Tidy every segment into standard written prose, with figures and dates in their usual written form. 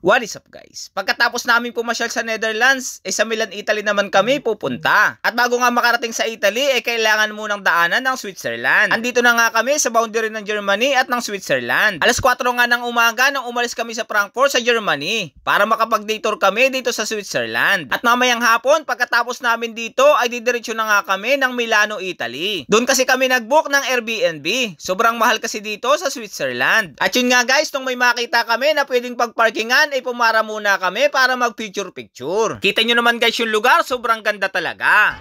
What is up guys? Pagkatapos namin pumasyal sa Netherlands, sa Milan, Italy naman kami pupunta. At bago nga makarating sa Italy, kailangan munang daanan ng Switzerland. Andito na nga kami sa boundary ng Germany at ng Switzerland. Alas 4 nga ng umaga nang umalis kami sa Frankfurt sa Germany para makapag-day tour kami dito sa Switzerland. At mamayang hapon, pagkatapos namin dito, ay didiretso na nga kami ng Milano, Italy. Doon kasi kami nag-book ng Airbnb. Sobrang mahal kasi dito sa Switzerland. At yun nga guys, nung may makita kami na pwedeng pagparkingan, ay pumara muna kami para mag picture. Kita nyo naman guys yung lugar, sobrang ganda talaga.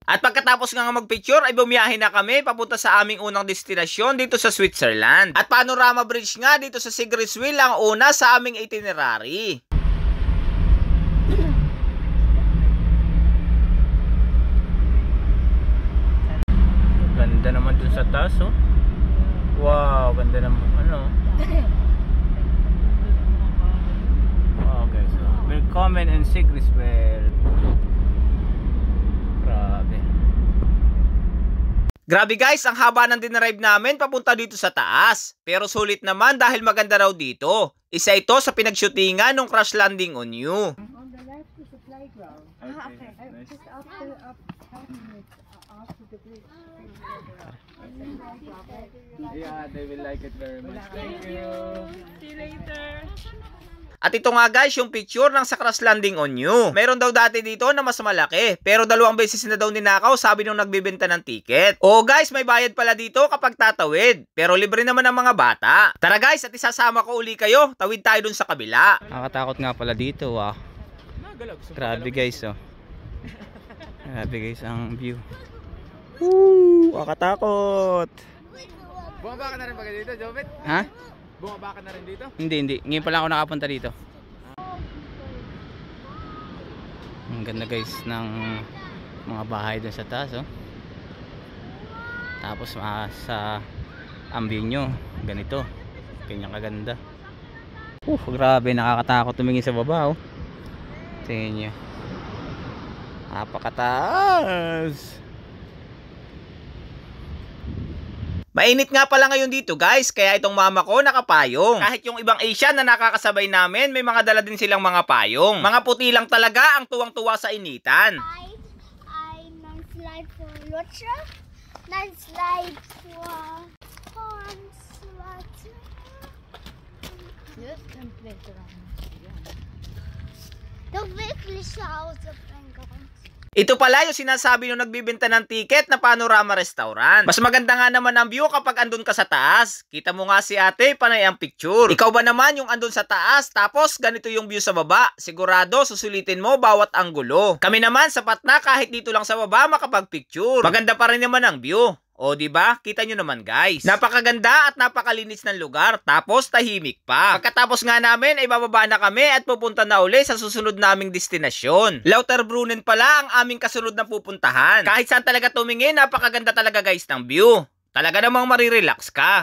At pagkatapos nga mag-picture ay bumiyahe na kami papunta sa aming unang destinasyon dito sa Switzerland. At Panorama Bridge nga dito sa Sigriswil ang una sa aming itinerary. Ganda naman dun sa taas, oh. Wow, ganda naman, ano. Okay, so willkommen in Sigriswil. Grabe guys, ang haba ng dinarive namin papunta dito sa taas. Pero sulit naman dahil maganda raw dito. Isa ito sa pinagshootingan ng Crash Landing on You. On the left is the playground. Okay. Just after the bridge. Yeah, they will like it very much. Thank you. See you later. At ito nga guys, yung picture ng sa Crash Landing on You. Meron daw dati dito na mas malaki. Pero 2 beses na daw ninakaw, sabi nung nagbibenta ng ticket. Oo guys, may bayad pala dito kapag tatawid. Pero libre naman ang mga bata. Tara guys, at isasama ko uli kayo. Tawid tayo dun sa kabila. Nakakatakot nga pala dito, wow. Grabe guys, oh. Grabe guys, ang view. Woo! Nakakatakot. Bumaba ka na rin pag dito, Jobet? Ha? Bumaba ka na rin dito? Hindi. Ngayon pa lang ako nakapunta dito. Ang ganda guys ng mga bahay doon sa taas, oh. Tapos sa view nyo, ganito. Kanyang kaganda. Grabe, nakakatakot tumingin sa baba, oh. Tingnan nyo. Napakataas. Mainit nga pala ngayon dito guys, kaya itong mama ko nakapayong. Kahit yung ibang Asian na nakakasabay namin, may mga dala din silang mga payong. Mga puti lang talaga ang tuwang-tuwa sa initan. Ein Slide for Lutscher, ein Slide for Horns. Doch wirklich zu Hause bringen. Ito pala yung sinasabi nung nagbibenta ng ticket na Panorama Restaurant. Mas maganda nga naman ang view kapag andun ka sa taas. Kita mo nga si ate, panay ang picture. Ikaw ba naman yung andun sa taas, tapos ganito yung view sa baba? Sigurado susulitin mo bawat anggulo. Kami naman sapat na kahit dito lang sa baba makapag-picture. Maganda pa rin naman ang view. O diba? Kita nyo naman guys. Napakaganda at napakalinis ng lugar. Tapos tahimik pa. Pagkatapos nga namin ay bababa na kami at pupunta na uli sa susunod naming destinasyon. Lauterbrunnen pala ang aming kasunod na pupuntahan. Kahit saan talaga tumingin, napakaganda talaga guys ng view. Talaga namang marirelax ka.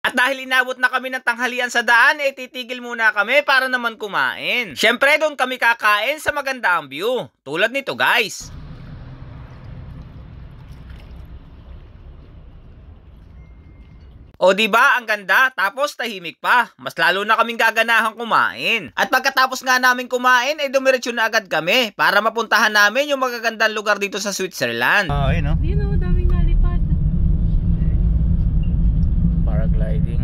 At dahil inabot na kami ng tanghalian sa daan, titigil muna kami para naman kumain. Syempre doon kami kakain sa magandang view. Tulad nito guys. O diba ang ganda, tapos tahimik pa. Mas lalo na kaming gaganahan kumain. At pagkatapos nga namin kumain, dumiretso na agad kami para mapuntahan namin yung magagandang lugar dito sa Switzerland. Ayun, no? Yun o, daming nalipad. Paragliding.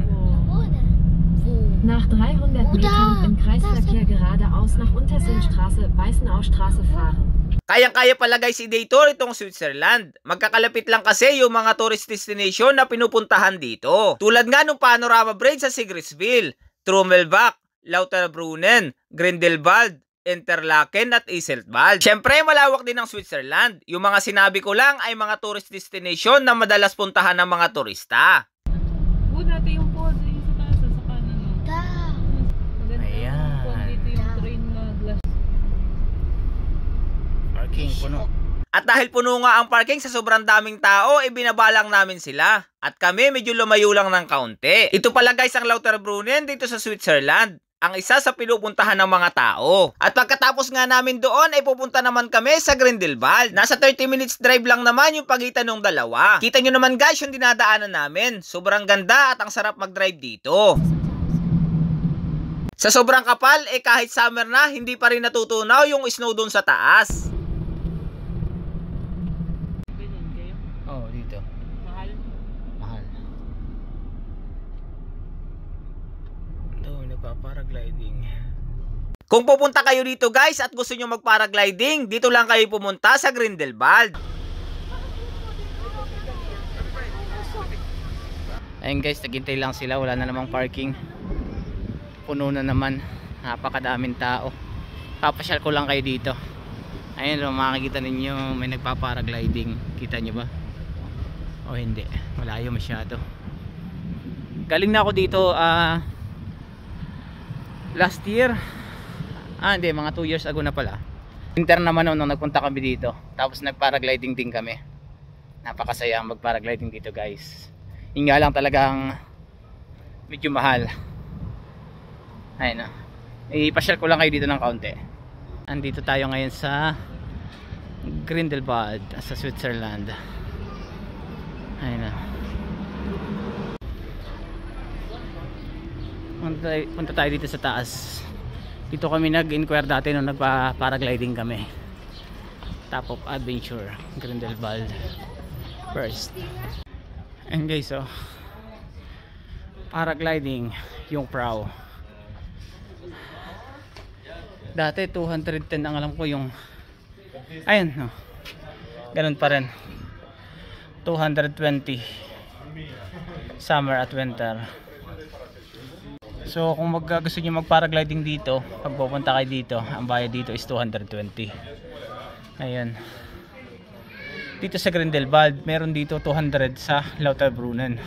Nach 300 Metern im Kreisverkehr geradeaus nach Unterseenstraße, Weißenaustraße fahren. Kayang-kaya pala guys i-day tour itong Switzerland. Magkakalapit lang kasi yung mga tourist destination na pinupuntahan dito. Tulad nga nung Panorama Bridge sa Sigriswil, Trommelbach, Lauterbrunnen, Grindelwald, Interlaken at Iseltwald. Siyempre malawak din ang Switzerland. Yung mga sinabi ko lang ay mga tourist destination na madalas puntahan ng mga turista. Dati yung pause yung sa taas, sa kanan. Maganda Ayan. yung pause dito yung train na glass. Parking puno. At dahil puno nga ang parking sa sobrang daming tao, binabalang namin sila. At kami medyo lumayo lang ng kaunti. Ito pala guys ang Lauterbrunnen dito sa Switzerland. ang isa sa pinupuntahan ng mga tao. At pagkatapos nga namin doon ay pupunta naman kami sa Grindelwald. Nasa 30 minutes drive lang naman yung pagitan ng dalawa. Kita nyo naman guys yung dinadaanan namin. Sobrang ganda at ang sarap mag-drive dito. Sa sobrang kapal, kahit summer na, hindi pa rin natutunaw yung snow doon sa taas. Ganyan kayo? Oh, dito. Mahal? Mahal. Ito, nagpa-paragliding. Kung pupunta kayo dito guys at gusto nyo mag-paragliding, dito lang kayo pumunta sa Grindelwald. Ayun guys, naghintay lang sila, wala na namang parking. Puno na naman, napakadaming tao. Papasyal ko lang kayo dito. Ayun, makikita ninyo may nagpa-paragliding. Kita nyo ba? O hindi, malayo masyado. Galing na ako dito last year. Hindi, mga 2 years ago na pala. Winter naman nung nagpunta kami dito. Tapos nag-paragliding din kami. Napakasaya mag-paragliding dito guys. Yung nga lang talagang medyo mahal. Ayun na. Ipasyal ko lang kayo dito ng kaunti. Andito tayo ngayon sa Grindelwald sa Switzerland. Ayun na. Punta tayo dito sa taas. Dito kami nag-inquire dati nung nagpa-paragliding kami. Top of Adventure Grindelwald first. And guys, so paragliding yung prow. Dati 210 ang alam ko yung ayun, no. Ganun pa rin. 220 summer at winter. So kung gusto niyo mag-paragliding dito, pag pupunta kayo dito, ang bayad dito is 220. Ayun. Dito sa Grindelwald, meron dito 200 sa Lauterbrunnen.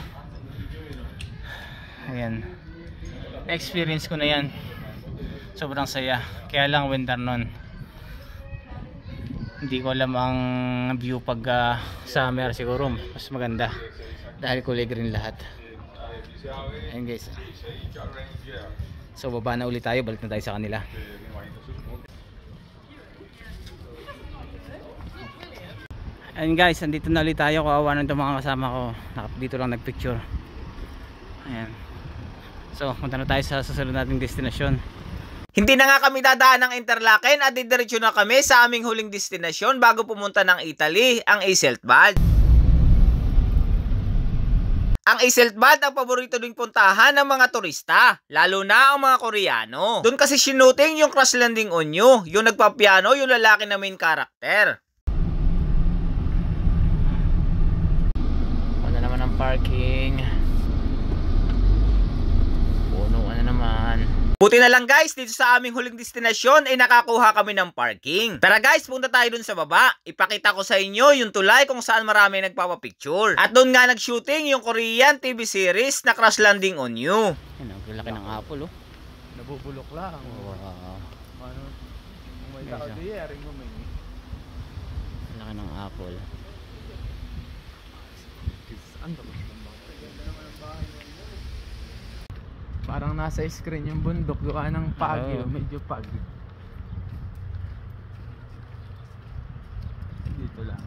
Ayan. Na-experience ko na yan. Sobrang saya. Kaya lang winter nun. Hindi ko alam ang view pag summer, siguro mas maganda. Dahil kulay green lahat. Ayan guys. So baba na ulit tayo. Balik na tayo sa kanila. Ayan guys, andito na ulit tayo. Kawawa na itong mga kasama ko. Dito lang nagpicture. Ayan. So punta na tayo sa susunod nating destinasyon. Hindi na nga kami dadaan ng Interlaken at didiretso na kami sa aming huling destinasyon bago pumunta ng Italy, ang Eiseltwald. Ang Eiseltwald ang paborito ding puntahan ng mga turista, lalo na ang mga Koreano. Doon kasi sinuting yung Crash Landing on You, yung nagpapiano, yung lalaki na main character. Ano naman ang parking? Puno na naman. Buti na lang guys, dito sa aming huling destinasyon ay nakakuha kami ng parking. Tara guys, punta tayo dun sa baba. Ipakita ko sa inyo yung tulay kung saan marami nagpapapicture. At doon nga nag-shooting yung Korean TV series na Crash Landing on You. Yan, ang laki ng apple oh. Nabubulok lang. Wow. Ano? Kung may tao di, aring mo may. Laki ng apple. Ano ba? Parang nasa screen yung bundok, gawa ng Baguio, medyo pag. Dito lang.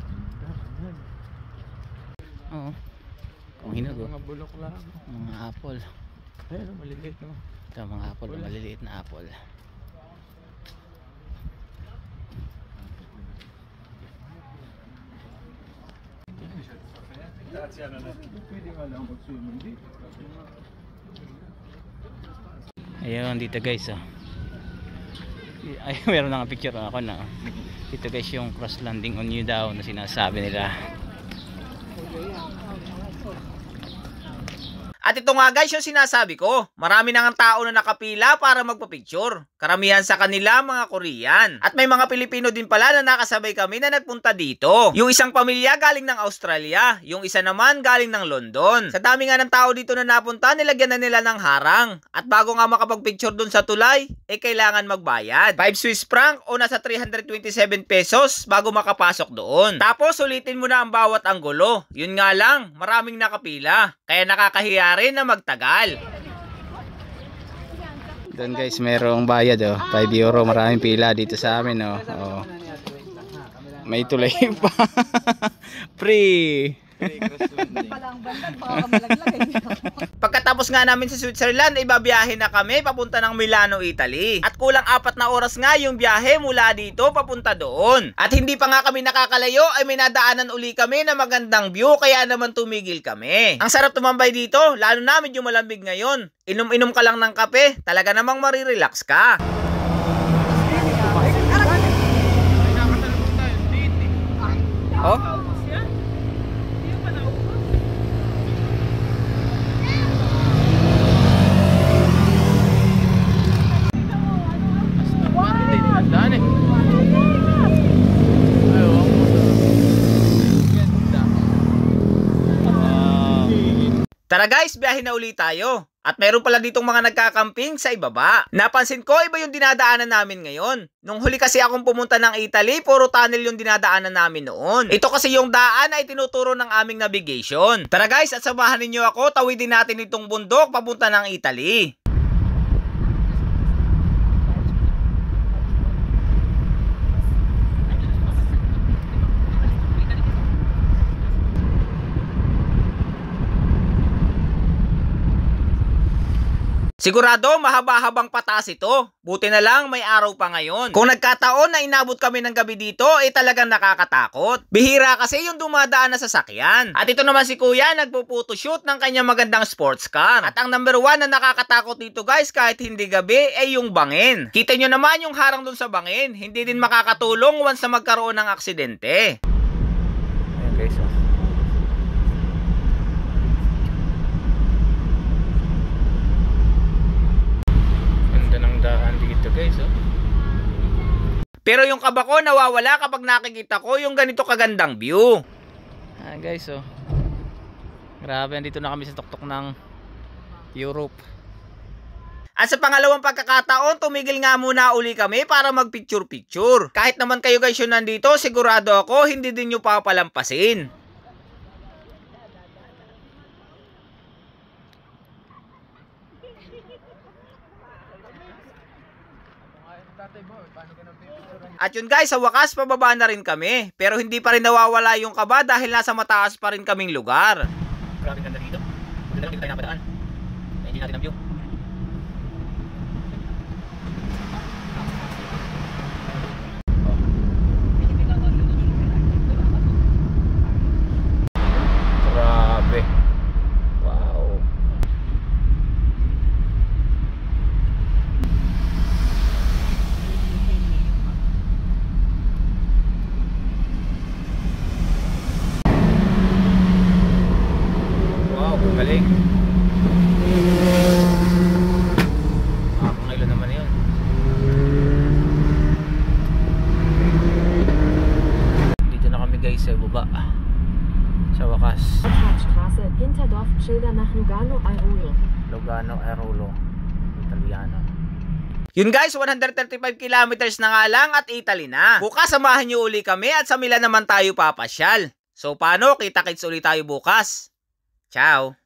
Oo. Kung hinog oh. Mga bulok lang. Mga apple. Ayun, maliliit no. Ito mga apple, maliliit na apple. Pwede nga lang mag-swimming dito. Ayun, dito guys oh. Ay, meron na nga picture ako na. Dito guys yung Crash Landing on You daw na sinasabi nila. At ito nga guys yung sinasabi ko. Marami na nga tao na nakapila para magpa-picture. Karamihan sa kanila mga Korean. At may mga Pilipino din pala na nakasabay kami na nagpunta dito. Yung isang pamilya galing ng Australia. Yung isa naman galing ng London. Sa dami nga ng tao dito na napunta, nilagyan na nila ng harang. At bago nga makapag-picture dun sa tulay, kailangan magbayad. 5 Swiss franc o nasa 327 pesos bago makapasok doon. Tapos ulitin mo na ang bawat anggulo. Yun nga lang, maraming nakapila. Kaya nakakahiya rin na magtagal. Doon guys, merong bayad oh. 5 euro, maraming pila dito sa amin oh. Oh. May tulay pa. Free. Pagkatapos nga namin sa Switzerland, ibabiyahe na kami papunta ng Milano, Italy. At kulang 4 na oras nga yung biyahe mula dito papunta doon. At hindi pa nga kami nakakalayo ay may nadaanan uli kami na magandang view, kaya naman tumigil kami. Ang sarap tumambay dito, lalo na medyo malamig ngayon. Inom-inom ka lang ng kape, talaga namang marirelax ka. Oh? Daan eh. Tara guys, biyahe na uli tayo. At meron pala ditong mga nagkakamping sa ibaba. Napansin ko, iba yung dinadaanan namin ngayon. Nung huli kasi akong pumunta ng Italy, puro tunnel yung dinadaanan namin noon. Ito kasi yung daan ay tinuturo ng aming navigation. Tara guys, at samahan ninyo ako, tawidin natin itong bundok papunta ng Italy. Sigurado mahaba-habang pataas ito. Buti na lang may araw pa ngayon. Kung nagkataon na inabot kami ng gabi dito, talagang nakakatakot. Bihira kasi yung dumadaan na sasakyan. At ito naman si Kuya, nagpo-photoshoot ng kanyang magandang sports car. At ang number 1 na nakakatakot dito guys, kahit hindi gabi, ay yung bangin. Kita nyo naman yung harang dun sa bangin. Hindi din makakatulong once na magkaroon ng aksidente. Ayan guys oh. Daan dito guys oh. Pero yung kaba ko nawawala kapag nakikita ko yung ganito kagandang view. Ayan guys oh. Grabe, andito na kami sa tuktok ng Europe. At sa pangalawang pagkakataon, tumigil nga muna uli kami para mag-picture-picture. Kahit naman kayo guys yun nandito, sigurado ako hindi din nyo papalampasin. At yun guys, sa wakas pababa na rin kami. Pero hindi pa rin nawawala yung kaba dahil nasa mataas pa rin kaming lugar. Grabe ganda dito. Ganda lang dito tayo napadaan. Hindi natin ang view. Grabe. Wow. Galing. Kung ilan naman yun. Dito na kami guys sa baba. Sa wakas. Straße, Hinterdorf, Schilder nach Lugano, Airolo. Lugano, Airolo. Italiano. Yun guys, 135 kilometers na nga lang at Italy na. Bukas samahan nyo uli kami at sa Milan naman tayo papasyal. So paano? Kita-kits uli tayo bukas. Ciao!